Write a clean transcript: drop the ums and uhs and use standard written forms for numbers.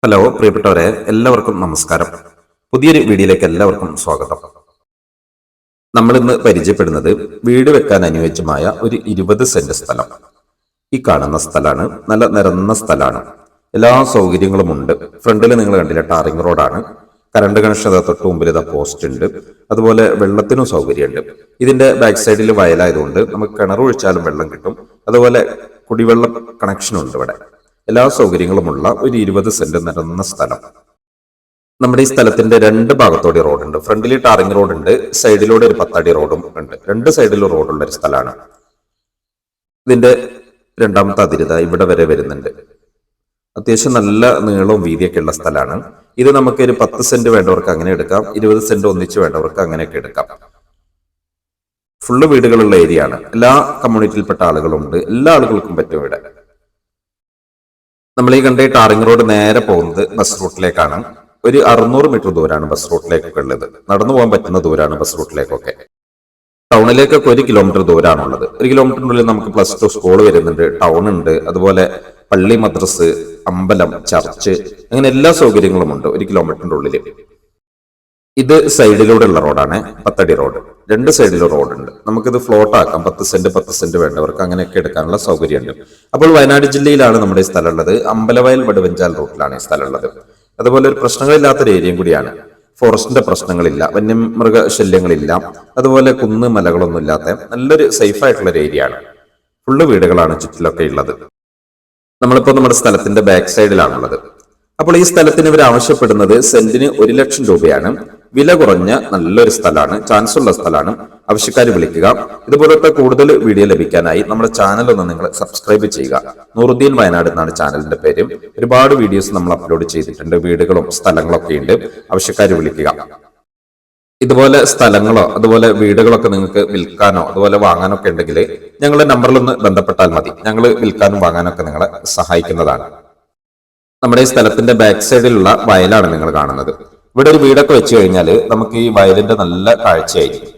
Hello പ്രിയപ്പെട്ടവരെ, എല്ലാവർക്കും നമസ്കാരം. പുതിയൊരു വീഡിയോയിലേക്ക് എല്ലാവർക്കും സ്വാഗതം. നമ്മൾ ഇന്ന് പരിചയപ്പെടുന്നത് വീട് വെക്കാൻ അനുയോജ്യമായ ഒരു 20 സെന്റ് സ്ഥലം. ഈ കാണുന്ന സ്ഥലമാണ്. നല്ല നിരന്ന സ്ഥലമാണ്. എല്ലാ സൗകര്യങ്ങളും ഉണ്ട്. ഫ്രണ്ടിൽ നിങ്ങൾ കണ്ടില്ല, ടാറിംഗ് റോഡാണ്. കറണ്ട് കണക്ഷൻ തൊട്ട് മുമ്പിൽ ഇതാ പോസ്റ്റ് ഉണ്ട്. അതുപോലെ വെള്ളത്തിനും സൗകര്യമുണ്ട്. ഇതിന്റെ ബാക്ക് സൈഡിൽ വയലായതുകൊണ്ട് നമുക്ക് കിണർ ഒഴിച്ചാലും വെള്ളം കിട്ടും. അതുപോലെ കുടിവെള്ളം കണക്ഷനും ഉണ്ട് ഇവിടെ. എല്ലാ സൗകര്യങ്ങളുമുള്ള ഒരു 20 സെന്റ് നിരന്ന സ്ഥലം. നമ്മുടെ ഈ സ്ഥലത്തിന്റെ രണ്ട് ഭാഗത്തോടെ റോഡുണ്ട്. ഫ്രണ്ടിൽ ടാറിംഗ് റോഡുണ്ട്, സൈഡിലൂടെ ഒരു 10 അടി റോഡും ഉണ്ട്. രണ്ട് സൈഡിലും റോഡുള്ള ഒരു സ്ഥലമാണ്. ഇതിന്റെ രണ്ടാമത്തെ അതിരുത ഇവിടെ വരെ വരുന്നുണ്ട്. അത്യാവശ്യം നല്ല നീളവും വീതിയൊക്കെ ഉള്ള സ്ഥലമാണ്. ഇത് നമുക്ക് ഒരു 10 സെന്റ് വേണ്ടവർക്ക് അങ്ങനെ എടുക്കാം, 20 സെന്റ് ഒന്നിച്ച് വേണ്ടവർക്ക് അങ്ങനെയൊക്കെ എടുക്കാം. ഫുള്ള് വീടുകളുള്ള ഏരിയ ആണ്. എല്ലാ കമ്മ്യൂണിറ്റിയിൽപ്പെട്ട ആളുകളുണ്ട്. എല്ലാ ആളുകൾക്കും പറ്റും ഇവിടെ. നമ്മൾ ഈ കണ്ട ടാറിംഗ് റോഡ് നേരെ പോകുന്നത് ബസ് റൂട്ടിലേക്കാണ്. ഒരു 600 മീറ്റർ ദൂരമാണ് ബസ് റൂട്ടിലേക്കൊക്കെ ഉള്ളത്. നടന്നു പോകാൻ പറ്റുന്ന ദൂരമാണ് ബസ് റൂട്ടിലേക്കൊക്കെ. ടൗണിലേക്കൊക്കെ 1 കിലോമീറ്റർ ദൂരമാണുള്ളത്. 1 കിലോമീറ്ററിനുള്ളിൽ നമുക്ക് +2 സ്കൂൾ വരുന്നുണ്ട്, ടൗൺ ഉണ്ട്, അതുപോലെ പള്ളി, മദ്രസ്, അമ്പലം, ചർച്ച്, അങ്ങനെ എല്ലാ സൗകര്യങ്ങളും ഉണ്ട് 1 കിലോമീറ്ററിന്റെ ഉള്ളിൽ. ഇത് സൈഡിലൂടെ ഉള്ള റോഡാണ്, 10 അടി റോഡ്. രണ്ട് സൈഡിലും റോഡുണ്ട്. നമുക്കിത് ഫ്ലോട്ട് ആക്കാം. 10 സെന്റ് വേണ്ടവർക്ക് അങ്ങനെയൊക്കെ എടുക്കാനുള്ള സൗകര്യമുണ്ട്. അപ്പോൾ വയനാട് ജില്ലയിലാണ് നമ്മുടെ ഈ സ്ഥലം ഉള്ളത്. അമ്പലവയൽ വടുവഞ്ചാൽ റൂട്ടിലാണ് ഈ സ്ഥലം ഉള്ളത്. അതുപോലെ ഒരു പ്രശ്നങ്ങളില്ലാത്തൊരു ഏരിയയും കൂടിയാണ്. ഫോറസ്റ്റിന്റെ പ്രശ്നങ്ങളില്ല, വന്യമൃഗ ശല്യങ്ങളില്ല, അതുപോലെ കുന്ന് മലകളൊന്നും ഇല്ലാത്ത നല്ലൊരു സേഫ് ആയിട്ടുള്ള ഒരു ഏരിയ ആണ്. ഫുള്ള് വീടുകളാണ് ചുറ്റിലൊക്കെ ഉള്ളത്. നമ്മളിപ്പോ നമ്മുടെ സ്ഥലത്തിന്റെ ബാക്ക് സൈഡിലാണുള്ളത്. അപ്പോൾ ഈ സ്ഥലത്തിന് ഇവർ ആവശ്യപ്പെടുന്നത് സെന്റിന് 1 ലക്ഷം രൂപയാണ്. വില കുറഞ്ഞ നല്ലൊരു സ്ഥലമാണ്, ചാൻസ് ഉള്ള സ്ഥലമാണ്. ആവശ്യക്കാർ വിളിക്കുക. ഇതുപോലത്തെ കൂടുതൽ വീഡിയോ ലഭിക്കാനായി നമ്മുടെ ചാനൽ ഒന്ന് നിങ്ങൾ സബ്സ്ക്രൈബ് ചെയ്യുക. നൂറുദ്ദീൻ വയനാട് എന്നാണ് ചാനലിന്റെ പേര്. ഒരുപാട് വീഡിയോസ് നമ്മൾ അപ്ലോഡ് ചെയ്തിട്ടുണ്ട്. വീടുകളും സ്ഥലങ്ങളൊക്കെ ഉണ്ട്. ആവശ്യക്കാർ വിളിക്കുക. ഇതുപോലെ സ്ഥലങ്ങളോ അതുപോലെ വീടുകളൊക്കെ നിങ്ങൾക്ക് വിൽക്കാനോ അതുപോലെ വാങ്ങാനോ ഒക്കെ ഉണ്ടെങ്കിൽ ഞങ്ങളുടെ നമ്പറിലൊന്ന് ബന്ധപ്പെട്ടാൽ മതി. ഞങ്ങൾ വിൽക്കാനും വാങ്ങാനൊക്കെ നിങ്ങളെ സഹായിക്കുന്നതാണ്. നമ്മുടെ ഈ സ്ഥലത്തിന്റെ ബാക്ക് സൈഡിലുള്ള വയലാണ് നിങ്ങൾ കാണുന്നത്. ഇവിടെ ഒരു വീടൊക്കെ വെച്ച് കഴിഞ്ഞാൽ നമുക്ക് ഈ വയലിന്റെ നല്ല കാഴ്ചയായിരിക്കും.